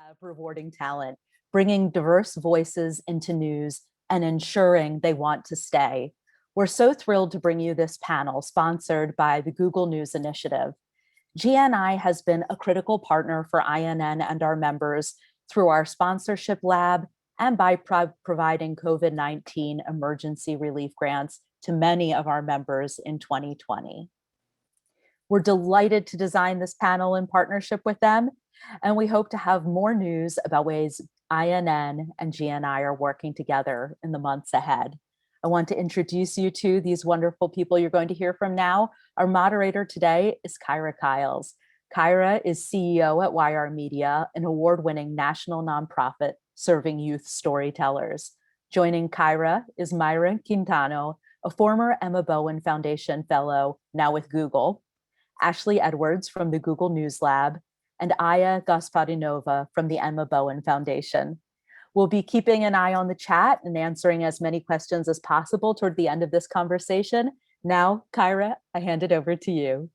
of rewarding talent, bringing diverse voices into news and ensuring they want to stay. We're so thrilled to bring you this panel sponsored by the Google News Initiative. GNI has been a critical partner for INN and our members through our sponsorship lab and by providing COVID-19 emergency relief grants to many of our members in 2020. We're delighted to design this panel in partnership with them, and we hope to have more news about ways INN and GNI are working together in the months ahead. I want to introduce you to these wonderful people you're going to hear from now. Our moderator today is Kyra Kyles. Kyra is CEO at YR Media, an award-winning national nonprofit serving youth storytellers. Joining Kyra is Myra Quintano, a former Emma Bowen Foundation Fellow, now with Google, Ashley Edwards from the Google News Lab, and Aya Gasparinova from the Emma Bowen Foundation. We'll be keeping an eye on the chat and answering as many questions as possible toward the end of this conversation. Now, Kyra, I hand it over to you.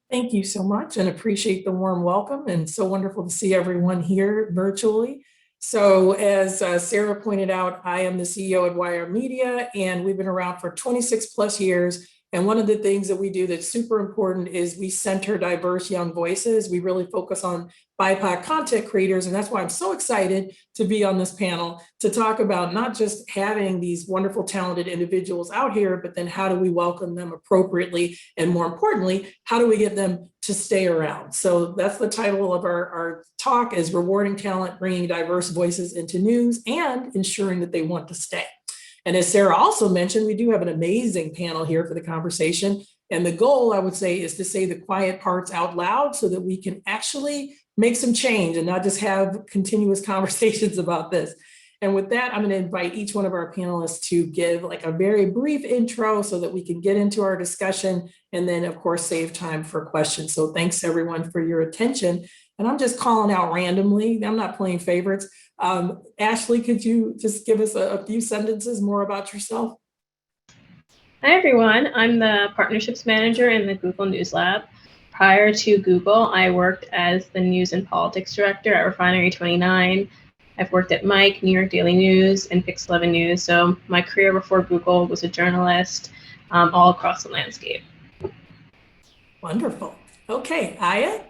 Thank you so much and appreciate the warm welcome, and so wonderful to see everyone here virtually. So as Sarah pointed out, I am the CEO at YR Media, and we've been around for 26 plus years. And one of the things that we do that's super important is we center diverse young voices. We really focus on BIPOC content creators. And that's why I'm so excited to be on this panel to talk about not just having these wonderful, talented individuals out here, but then how do we welcome them appropriately? And more importantly, how do we get them to stay around? So that's the title of our talk, is Rewarding Talent, Bringing Diverse Voices into News and Ensuring that they want to stay. And as Sarah also mentioned, we do have an amazing panel here for the conversation. And the goal, I would say, is to say the quiet parts out loud so that we can actually make some change and not just have continuous conversations about this. And with that, I'm going to invite each one of our panelists to give like a very brief intro so that we can get into our discussion and then, of course, save time for questions. So thanks, everyone, for your attention. And I'm just calling out randomly. I'm not playing favorites. Ashley, could you just give us a few sentences more about yourself? Hi, everyone. I'm the Partnerships Manager in the Google News Lab. Prior to Google, I worked as the News and Politics Director at Refinery 29. I've worked at Mike, New York Daily News, and Pix 11 News. So my career before Google was a journalist all across the landscape. Wonderful. Okay, Aya?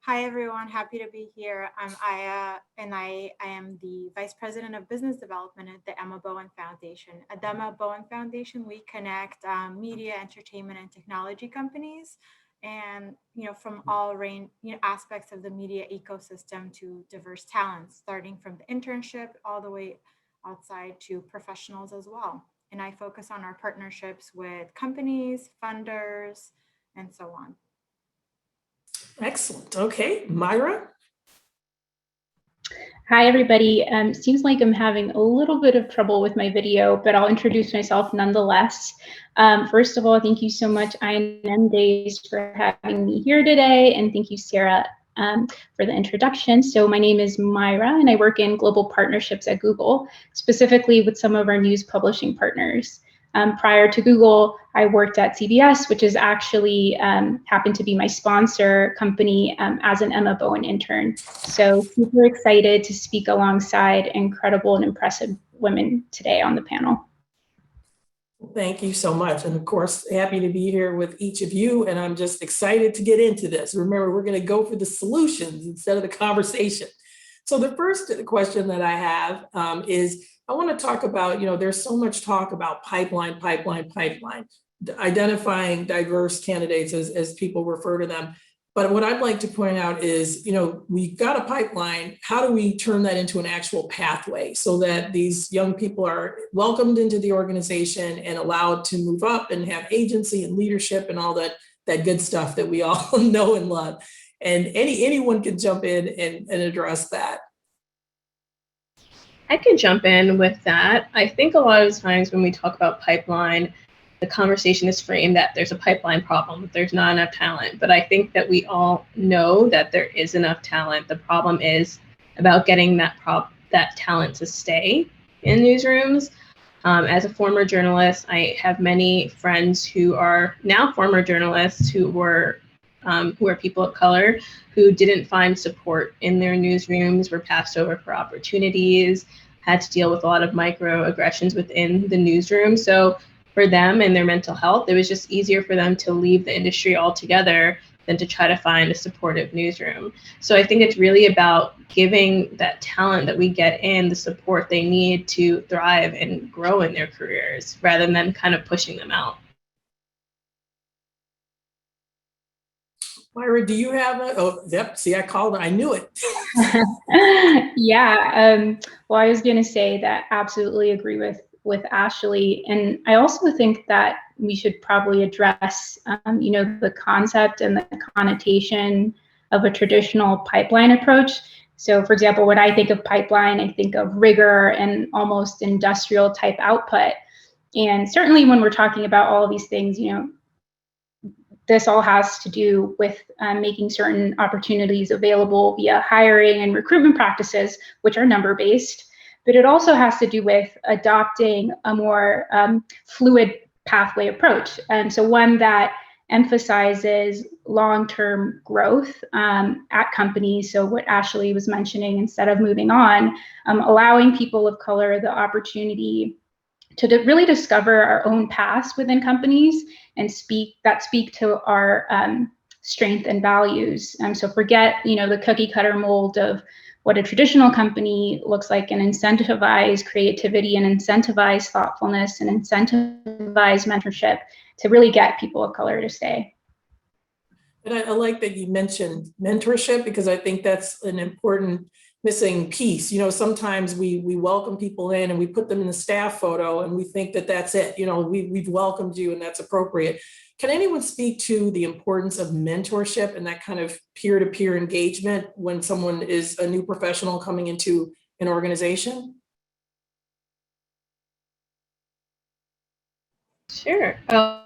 Hi, everyone. Happy to be here. I'm Aya, and I am the Vice President of Business Development at the Emma Bowen Foundation. At the Emma Bowen Foundation, we connect media, entertainment, and technology companies, and from all range aspects of the media ecosystem to diverse talents, starting from the internship all the way outside to professionals as well. And I focus on our partnerships with companies, funders, and so on. Excellent. Okay, Myra? Hi, everybody. Seems like I'm having a little bit of trouble with my video, but I'll introduce myself nonetheless. First of all, thank you so much, INN Days, for having me here today, and thank you, Sarah, for the introduction. So my name is Myra, and I work in global partnerships at Google, specifically with some of our news publishing partners. Prior to Google, I worked at CBS, which is actually happened to be my sponsor company as an Emma Bowen intern. So super excited to speak alongside incredible and impressive women today on the panel. Thank you so much. And of course, happy to be here with each of you. And I'm just excited to get into this. Remember, we're going to go for the solutions instead of the conversation. So the first question that I have is, I want to talk about, there's so much talk about pipeline, identifying diverse candidates as people refer to them. But what I'd like to point out is, we've got a pipeline. How do we turn that into an actual pathway so that these young people are welcomed into the organization and allowed to move up and have agency and leadership and all that good stuff that we all know and love? And anyone can jump in and address that. I could jump in with that. I think a lot of times when we talk about pipeline, the conversation is framed that there's a pipeline problem, that there's not enough talent. But I think that we all know that there is enough talent. The problem is about getting that talent to stay in newsrooms. As a former journalist, I have many friends who are now former journalists who were who are people of color who didn't find support in their newsrooms, were passed over for opportunities, had to deal with a lot of microaggressions within the newsroom. So for them and their mental health, it was just easier for them to leave the industry altogether than to try to find a supportive newsroom. So I think it's really about giving that talent that we get in the support they need to thrive and grow in their careers rather than kind of pushing them out. Myra, do you have a, oh, yep, see, I called it, I knew it. Yeah, well, I was going to say that absolutely agree with Ashley. And I also think that we should probably address, the concept and the connotation of a traditional pipeline approach. So for example, when I think of pipeline, I think of rigor and almost industrial type output. And certainly when we're talking about all of these things, this all has to do with making certain opportunities available via hiring and recruitment practices, which are number-based. But it also has to do with adopting a more fluid pathway approach. And so one that emphasizes long-term growth at companies. So what Ashley was mentioning, instead of moving on, allowing people of color the opportunity to really discover our own paths within companies and speak to our strength and values. So forget, the cookie cutter mold of what a traditional company looks like, and incentivize creativity and incentivize thoughtfulness and incentivize mentorship to really get people of color to stay. And I like that you mentioned mentorship, because I think that's an important missing piece. Sometimes we welcome people in and we put them in the staff photo and we think that that's it. We've welcomed you and that's appropriate. Can anyone speak to the importance of mentorship and that kind of peer-to-peer engagement when someone is a new professional coming into an organization? Sure. Oh,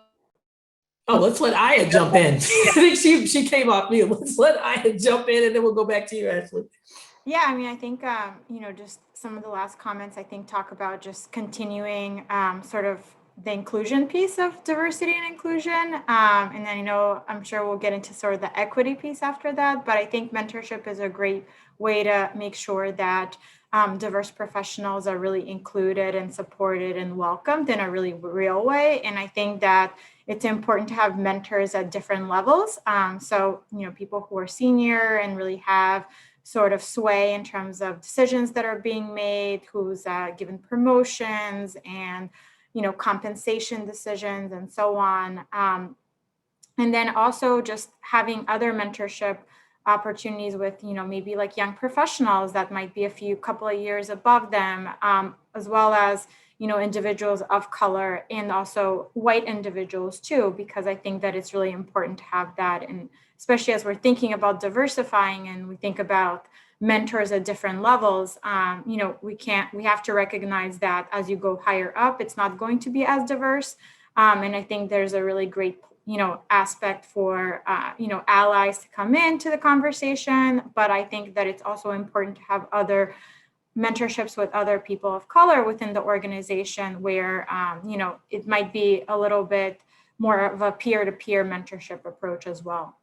let's let Aya jump in. I think she came off mute. Let's let Aya jump in and then we'll go back to you, Ashley. Yeah, I think, just some of the last comments, I think, talk about just continuing sort of the inclusion piece of diversity and inclusion. And then, I'm sure we'll get into sort of the equity piece after that. But I think mentorship is a great way to make sure that diverse professionals are really included and supported and welcomed in a really real way. And I think that it's important to have mentors at different levels. So, people who are senior and really have sort of sway in terms of decisions that are being made, who's given promotions and, compensation decisions and so on. And then also just having other mentorship opportunities with, maybe like young professionals that might be a couple of years above them, as well as, individuals of color and also white individuals too, because I think that it's really important to have that. And especially as we're thinking about diversifying and we think about mentors at different levels, we have to recognize that as you go higher up, it's not going to be as diverse. And I think there's a really great aspect for, allies to come into the conversation. But I think that it's also important to have other mentorships with other people of color within the organization where, it might be a little bit more of a peer-to-peer mentorship approach as well.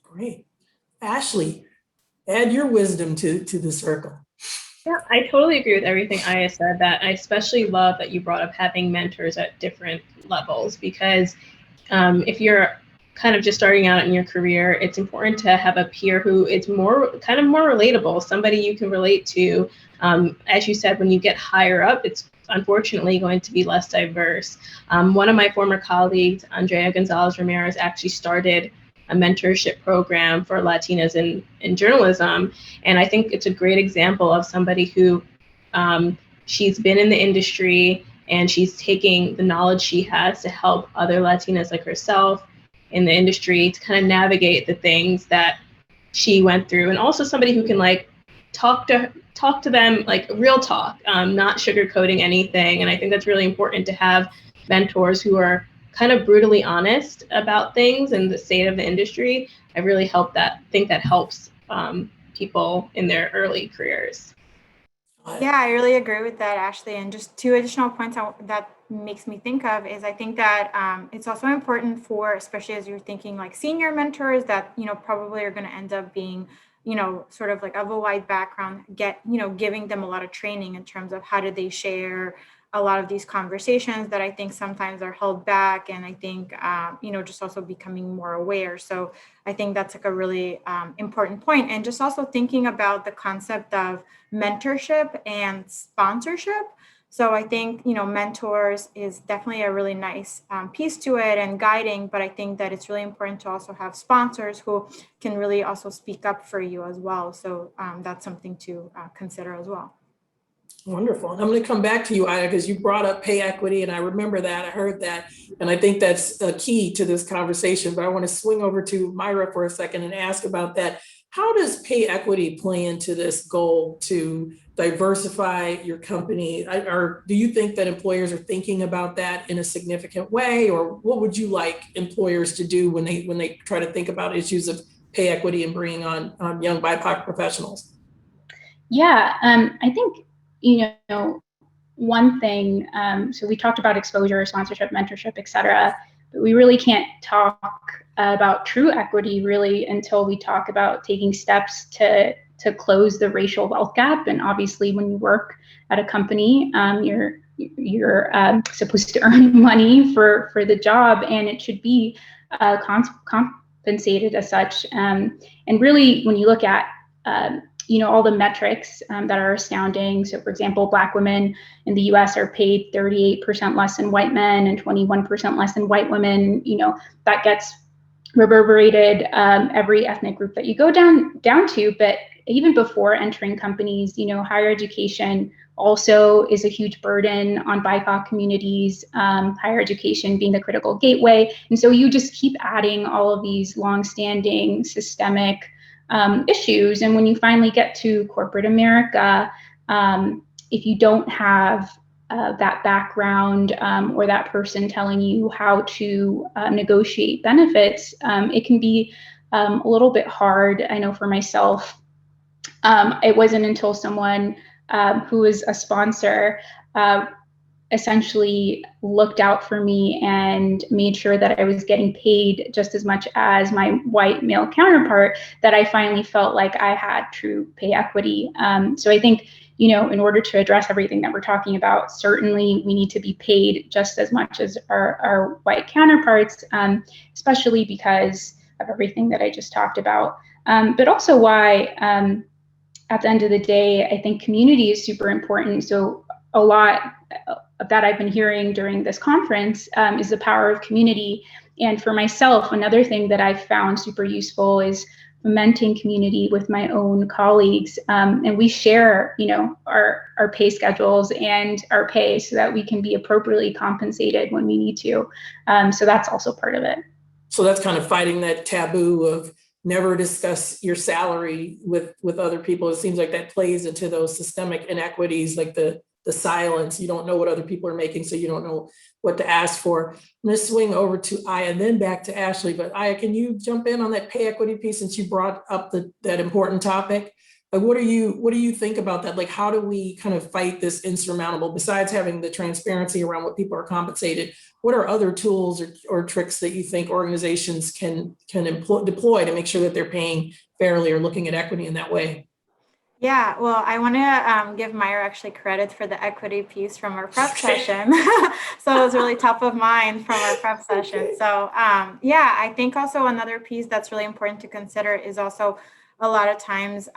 Great. Ashley, add your wisdom to the circle. Yeah, I totally agree with everything Aya said. That I especially love that you brought up having mentors at different levels, because if you're kind of just starting out in your career, it's important to have a peer who is more relatable, somebody you can relate to. As you said, when you get higher up, it's unfortunately going to be less diverse. One of my former colleagues, Andrea Gonzalez Ramirez, actually started a mentorship program for Latinas in journalism. And I think it's a great example of somebody who she's been in the industry and she's taking the knowledge she has to help other Latinas like herself in the industry to kind of navigate the things that she went through. And also somebody who can talk to them like real talk, not sugarcoating anything. And I think that's really important to have mentors who are kind of brutally honest about things and the state of the industry. I really think that helps people in their early careers. Yeah, I really agree with that, Ashley. And just two additional points that makes me think of is I think that it's also important for, especially as you're thinking like senior mentors that, probably are going to end up being, sort of like of a wide background, giving them a lot of training in terms of how do they share a lot of these conversations that I think sometimes are held back. And I think, just also becoming more aware. So I think that's like a really important point. And just also thinking about the concept of mentorship and sponsorship. So I think, mentors is definitely a really nice piece to it and guiding, but I think that it's really important to also have sponsors who can really also speak up for you as well. So that's something to consider as well. Wonderful. And I'm going to come back to you, Ida, because you brought up pay equity, and I remember that, I heard that, and I think that's a key to this conversation, but I want to swing over to Myra for a second and ask about that. How does pay equity play into this goal to diversify your company? Or do you think that employers are thinking about that in a significant way, or what would you like employers to do when they try to think about issues of pay equity and bringing on young BIPOC professionals? Yeah, I think, one thing, so we talked about exposure, sponsorship, mentorship, et cetera, but we really can't talk about true equity really until we talk about taking steps to close the racial wealth gap. And obviously when you work at a company, you're supposed to earn money for the job, and it should be compensated as such. And really, when you look at all the metrics that are astounding. So for example, Black women in the US are paid 38% less than white men and 21% less than white women. That gets reverberated every ethnic group that you go down to. But even before entering companies, higher education also is a huge burden on BIPOC communities, higher education being the critical gateway. And so you just keep adding all of these longstanding systemic issues. And when you finally get to corporate America, if you don't have that background or that person telling you how to negotiate benefits, it can be a little bit hard. I know for myself, it wasn't until someone who was a sponsor essentially looked out for me and made sure that I was getting paid just as much as my white male counterpart that I finally felt like I had true pay equity. So I think, in order to address everything that we're talking about, certainly we need to be paid just as much as our white counterparts, especially because of everything that I just talked about. But also why, at the end of the day, I think community is super important. So a lot that I've been hearing during this conference is the power of community. And for myself, another thing that I've found super useful is fomenting community with my own colleagues. And we share, our pay schedules and our pay so that we can be appropriately compensated when we need to. So that's also part of it. So that's kind of fighting that taboo of never discuss your salary with other people. It seems like that plays into those systemic inequities, like the silence. You don't know what other people are making, so you don't know what to ask for. I'm going to swing over to Aya and then back to Ashley. But Aya, can you jump in on that pay equity piece since you brought up that important topic? Like, what do you think about that? Like, how do we kind of fight this insurmountable, besides having the transparency around what people are compensated? What are other tools or tricks that you think organizations can deploy to make sure that they're paying fairly or looking at equity in that way? Yeah, well, I want to give Myra actually credit for the equity piece from our prep session. So it was really top of mind from our prep session. Okay. So yeah, I think also another piece that's really important to consider is also a lot of times,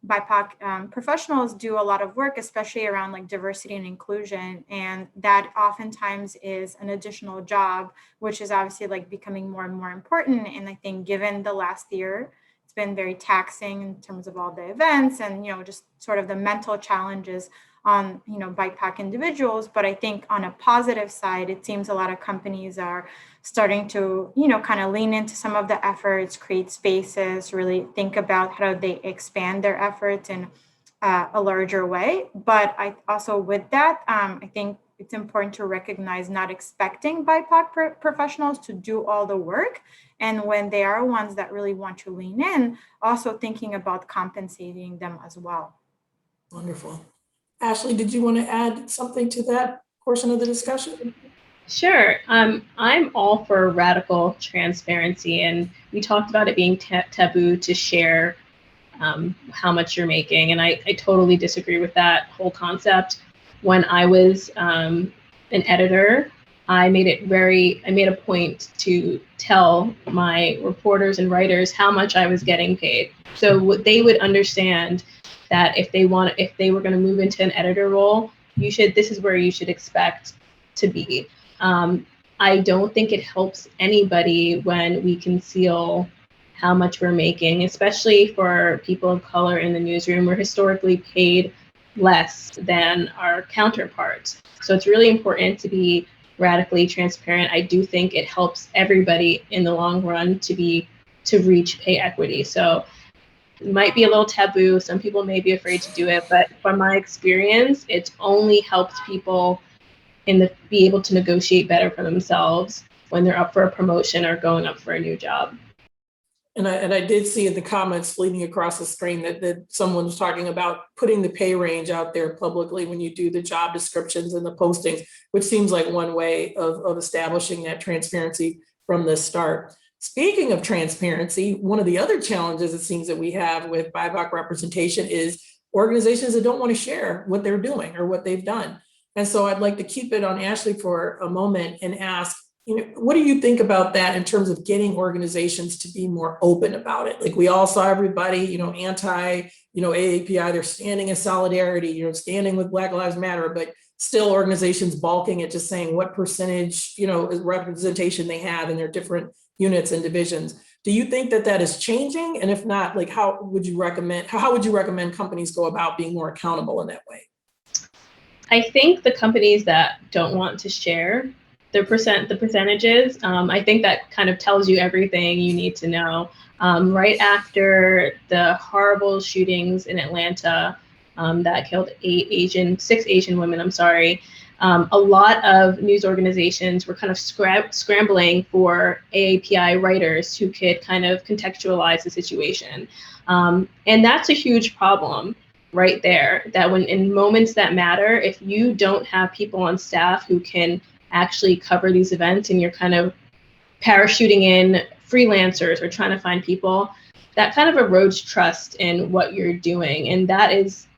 BIPOC professionals do a lot of work, especially around like diversity and inclusion. And that oftentimes is an additional job, which is obviously like becoming more and more important. And I think given the last year, it's been very taxing in terms of all the events and, just sort of the mental challenges on, BIPOC individuals. But I think on a positive side, it seems a lot of companies are starting to, kind of lean into some of the efforts, create spaces, really think about how do they expand their efforts in a larger way. But I also with that, I think it's important to recognize not expecting BIPOC professionals to do all the work. And when they are ones that really want to lean in, also thinking about compensating them as well. Wonderful. Ashley, did you want to add something to that? portion of the discussion? Sure. I'm all for radical transparency, and we talked about it being taboo to share how much you're making, and I totally disagree with that whole concept. When I was an editor, I made a point to tell my reporters and writers how much I was getting paid, so they would understand that if they were going to move into an editor role, this is where you should expect to be. I don't think it helps anybody when we conceal how much we're making, especially for people of color in the newsroom. We're historically paid less than our counterparts. So it's really important to be radically transparent. I do think it helps everybody in the long run to reach pay equity. So it might be a little taboo. Some people may be afraid to do it, but from my experience, it's only helped people be able to negotiate better for themselves when they're up for a promotion or going up for a new job. And I did see in the comments fleeting across the screen that someone was talking about putting the pay range out there publicly when you do the job descriptions and the postings, which seems like one way of establishing that transparency from the start. Speaking of transparency, one of the other challenges it seems that we have with BIPOC representation is organizations that don't want to share what they're doing or what they've done. And so I'd like to keep it on Ashley for a moment and ask, what do you think about that in terms of getting organizations to be more open about it? Like we all saw everybody, anti, AAPI, they're standing in solidarity, standing with Black Lives Matter, but still organizations balking at just saying what percentage, representation they have in their different units and divisions. Do you think that is changing? And if not, like how would you recommend companies go about being more accountable in that way? I think the companies that don't want to share the percentages, I think that kind of tells you everything you need to know. Right after the horrible shootings in Atlanta that killed 6 Asian women, a lot of news organizations were kind of scrambling for AAPI writers who could kind of contextualize the situation. And that's a huge problem right there, that when in moments that matter, if you don't have people on staff who can actually cover these events and you're kind of parachuting in freelancers or trying to find people, that kind of erodes trust in what you're doing. And that is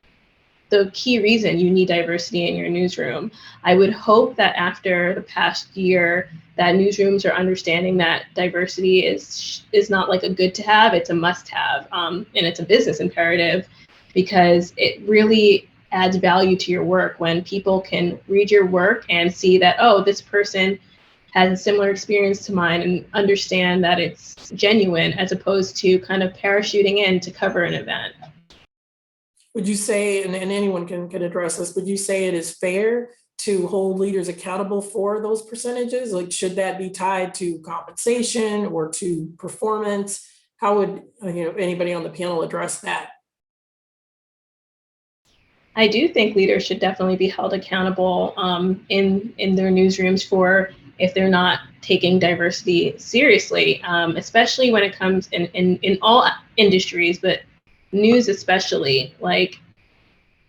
the key reason you need diversity in your newsroom. I would hope that after the past year that newsrooms are understanding that diversity is not like a good to have, it's a must have, and it's a business imperative, because it really adds value to your work when people can read your work and see that, oh, this person has a similar experience to mine, and understand that it's genuine as opposed to kind of parachuting in to cover an event. Would you say, and anyone can address this, would you say it is fair to hold leaders accountable for those percentages? Like, should that be tied to compensation or to performance? How would anybody on the panel address that? I do think leaders should definitely be held accountable in their newsrooms for if they're not taking diversity seriously, especially when it comes in all industries, but news especially. Like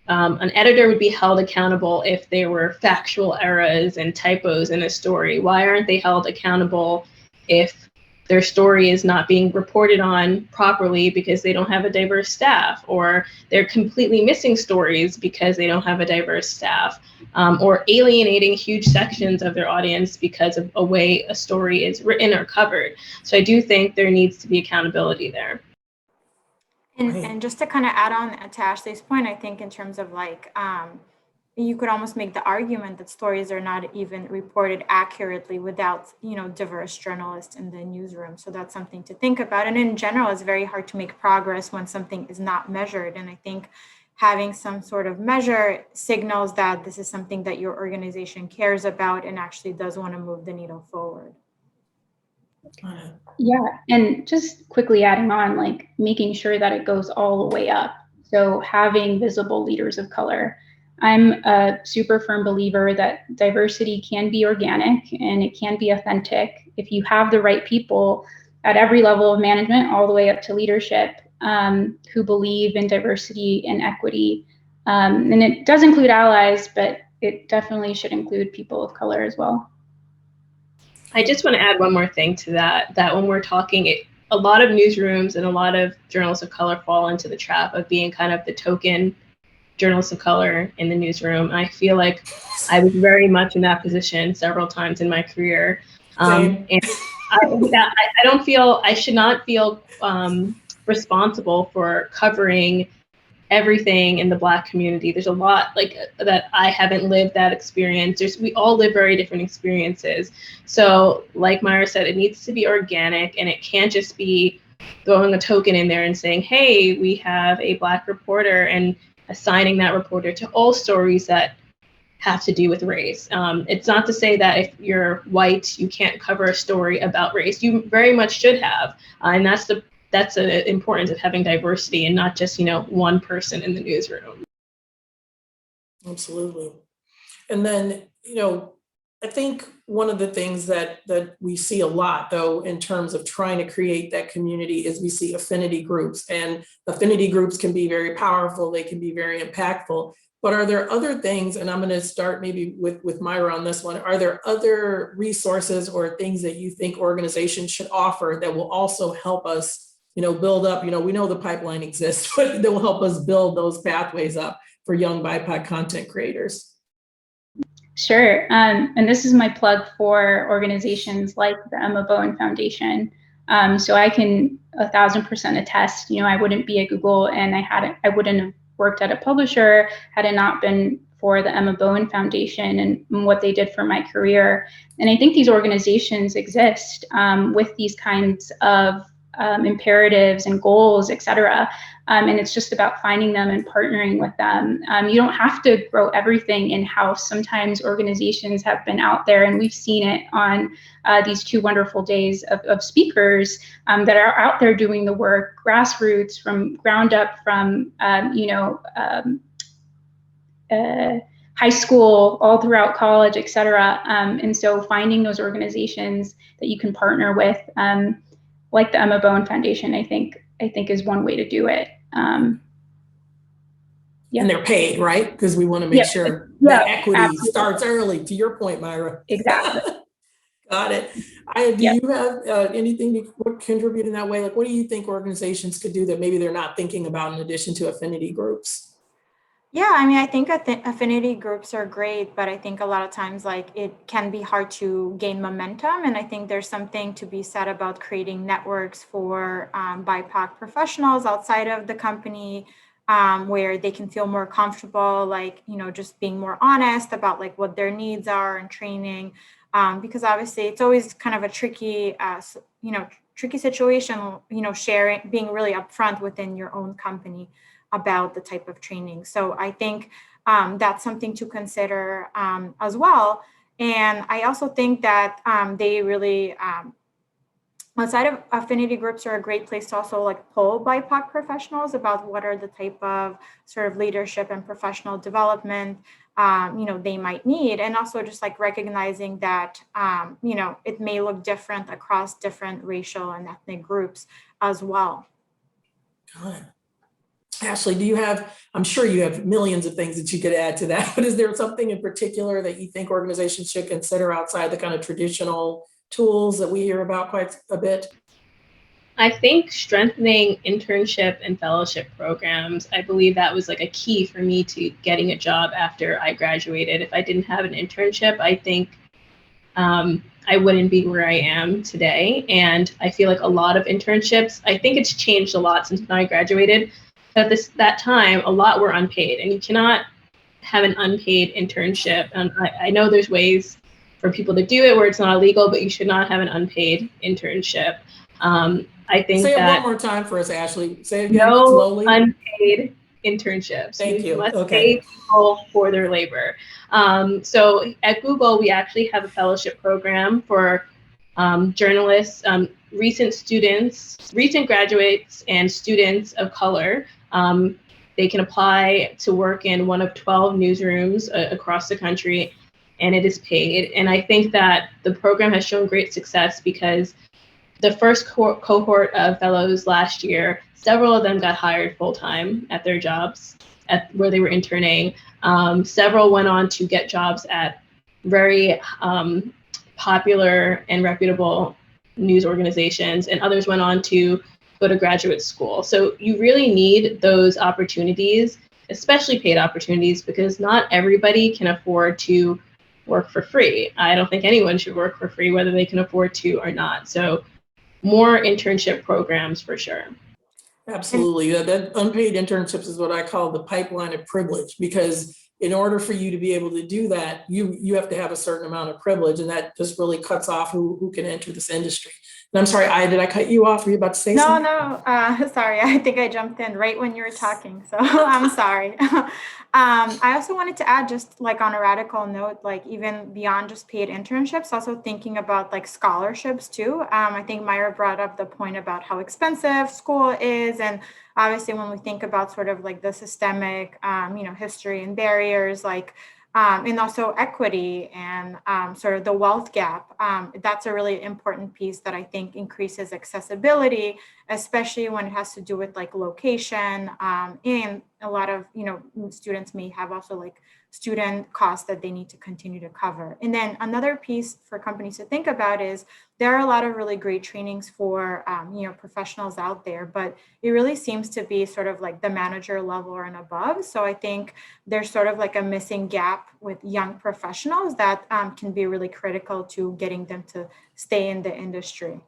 an editor would be held accountable if there were factual errors and typos in a story. Why aren't they held accountable if their story is not being reported on properly because they don't have a diverse staff, or they're completely missing stories because they don't have a diverse staff, or alienating huge sections of their audience because of a way a story is written or covered? So I do think there needs to be accountability there. And just to kind of add on to Ashley's point, I think in terms of like, you could almost make the argument that stories are not even reported accurately without, diverse journalists in the newsroom. So that's something to think about. And in general, it's very hard to make progress when something is not measured. And I think having some sort of measure signals that this is something that your organization cares about and actually does want to move the needle forward. Yeah, and just quickly adding on, like making sure that it goes all the way up. So having visible leaders of color. I'm a super firm believer that diversity can be organic and it can be authentic if you have the right people at every level of management, all the way up to leadership, who believe in diversity and equity. And it does include allies, but it definitely should include people of color as well. I just want to add one more thing to that when we're talking, a lot of newsrooms and a lot of journalists of color fall into the trap of being kind of the token journalists of color in the newsroom. And I feel like I was very much in that position several times in my career. And I should not feel responsible for covering everything in the Black community. There's a lot like that I haven't lived that experience. We all live very different experiences. So like Myra said, it needs to be organic, and it can't just be throwing a token in there and saying, hey, we have a Black reporter, and assigning that reporter to all stories that have to do with race. It's not to say that if you're white, you can't cover a story about race. You very much should have, and that's the importance of having diversity and not just, one person in the newsroom. Absolutely. And then, I think one of the things that we see a lot, though, in terms of trying to create that community is we see affinity groups, and affinity groups can be very powerful. They can be very impactful. But are there other things, and I'm going to start maybe with Myra on this one, are there other resources or things that you think organizations should offer that will also help us build up, we know the pipeline exists, but that will help us build those pathways up for young BIPOC content creators? Sure. And this is my plug for organizations like the Emma Bowen Foundation. So I can 1,000% attest, I wouldn't be at Google, and I wouldn't have worked at a publisher had it not been for the Emma Bowen Foundation and what they did for my career. And I think these organizations exist with these kinds of imperatives and goals, et cetera. And it's just about finding them and partnering with them. You don't have to grow everything in-house. Sometimes organizations have been out there, and we've seen it on these 2 wonderful days of speakers that are out there doing the work, grassroots, from ground up, from high school, all throughout college, et cetera. And so finding those organizations that you can partner with, like the Emma Bowen Foundation, I think is one way to do it. And they're paid, right? Because we want to make sure that equity absolutely starts early. To your point, Myra. Exactly. Got it. Do you have anything to contribute in that way? Like, what do you think organizations could do that maybe they're not thinking about in addition to affinity groups? Yeah, I think affinity groups are great, but I think a lot of times it can be hard to gain momentum. And I think there's something to be said about creating networks for BIPOC professionals outside of the company, where they can feel more comfortable, just being more honest about what their needs are and training. Because obviously it's always kind of a tricky situation, sharing, being really upfront within your own company about the type of training. So I think that's something to consider as well. And I also think that they really, outside of affinity groups, are a great place to also poll BIPOC professionals about what are the type of sort of leadership and professional development they might need, and also just recognizing that it may look different across different racial and ethnic groups as well. Got it. Ashley, I'm sure you have millions of things that you could add to that, but is there something in particular that you think organizations should consider outside the kind of traditional tools that we hear about quite a bit? I think strengthening internship and fellowship programs, I believe that was a key for me to getting a job after I graduated. If I didn't have an internship, I think I wouldn't be where I am today. And I feel like a lot of internships, I think it's changed a lot since when I graduated. At that time, a lot were unpaid, and you cannot have an unpaid internship. And I know there's ways for people to do it where it's not illegal, but you should not have an unpaid internship. I think Say it that one more time for us, Ashley. Say it again no slowly. Unpaid internships. Thank you. Must Okay. pay people for their labor. So at Google, we actually have a fellowship program for journalists, recent graduates and students of color. They can apply to work in one of 12 newsrooms across the country, and it is paid. And I think that the program has shown great success because the first cohort of fellows last year, several of them got hired full-time at their jobs. where they were interning. Several went on to get jobs at very popular and reputable news organizations, and others went on to go to graduate school. So you really need those opportunities, especially paid opportunities, because not everybody can afford to work for free. I don't think anyone should work for free, whether they can afford to or not. So more internship programs for sure. Absolutely. That unpaid internships is what I call the pipeline of privilege, because in order for you to be able to do that, you have to have a certain amount of privilege, and that just really cuts off who can enter this industry. And I'm sorry, did I cut you off? Were you about to say something? No, sorry. I think I jumped in right when you were talking, so I'm sorry. I also wanted to add, just like on a radical note, like even beyond just paid internships, also thinking about like scholarships too. I think Myra brought up the point about how expensive school is, and obviously when we think about sort of like the systemic, history and barriers, like and also equity and sort of the wealth gap. That's a really important piece that I think increases accessibility, especially when it has to do with like location. And a lot of, students may have also like student costs that they need to continue to cover. And then another piece for companies to think about is there are a lot of really great trainings for, professionals out there, but it really seems to be sort of like the manager level and above. So I think there's sort of like a missing gap with young professionals that can be really critical to getting them to stay in the industry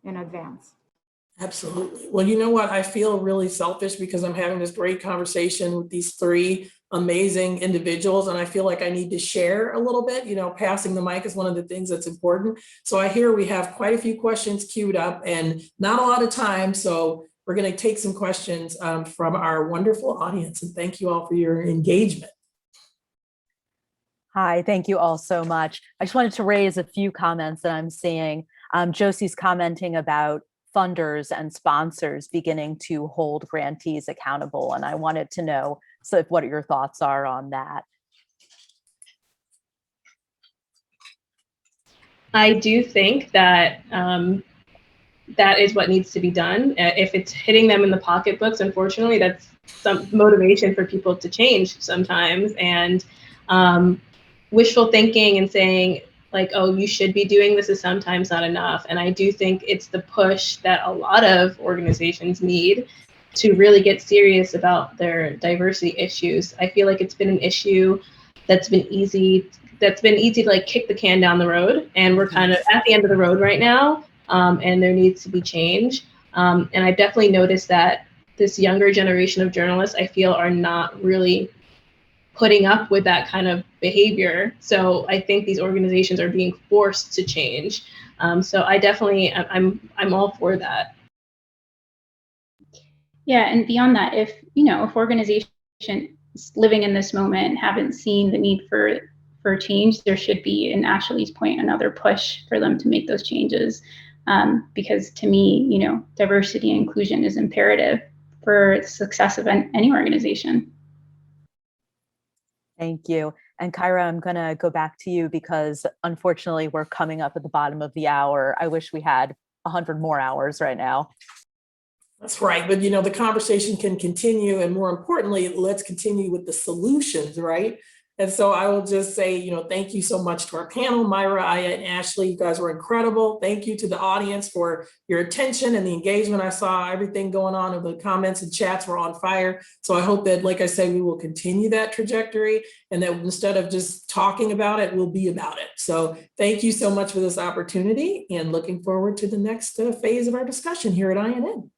in advance. Absolutely. Well, you know what? I feel really selfish because I'm having this great conversation with these three amazing individuals, and I feel like I need to share a little bit. Passing the mic is one of the things that's important. So I hear we have quite a few questions queued up and not a lot of time. So we're going to take some questions from our wonderful audience, and thank you all for your engagement. Hi, thank you all so much. I just wanted to raise a few comments that I'm seeing. Josie's commenting about funders and sponsors beginning to hold grantees accountable, and I wanted to know what your thoughts are on that. I do think that that is what needs to be done. If it's hitting them in the pocketbooks, unfortunately, that's some motivation for people to change sometimes. And wishful thinking and saying like, oh, you should be doing this is sometimes not enough. And I do think it's the push that a lot of organizations need to really get serious about their diversity issues. I feel like it's been an issue that's been easy to like kick the can down the road, and we're kind of at the end of the road right now, and there needs to be change. And I definitely noticed that this younger generation of journalists, I feel, are not really putting up with that kind of behavior. So I think these organizations are being forced to change. So I definitely, I'm all for that. Yeah, and beyond that, if organizations living in this moment haven't seen the need for change, there should be, in Ashley's point, another push for them to make those changes. Because to me, diversity and inclusion is imperative for the success of any organization. Thank you. And Kyra, I'm going to go back to you because unfortunately we're coming up at the bottom of the hour. I wish we had 100 more hours right now. That's right. But, the conversation can continue. And more importantly, let's continue with the solutions, right? And so I will just say, thank you so much to our panel, Myra, Aya, and Ashley. You guys were incredible. Thank you to the audience for your attention and the engagement. I saw everything going on in the comments and chats were on fire. So I hope that, like I said, we will continue that trajectory, and that instead of just talking about it, we'll be about it. So thank you so much for this opportunity, and looking forward to the next phase of our discussion here at INN.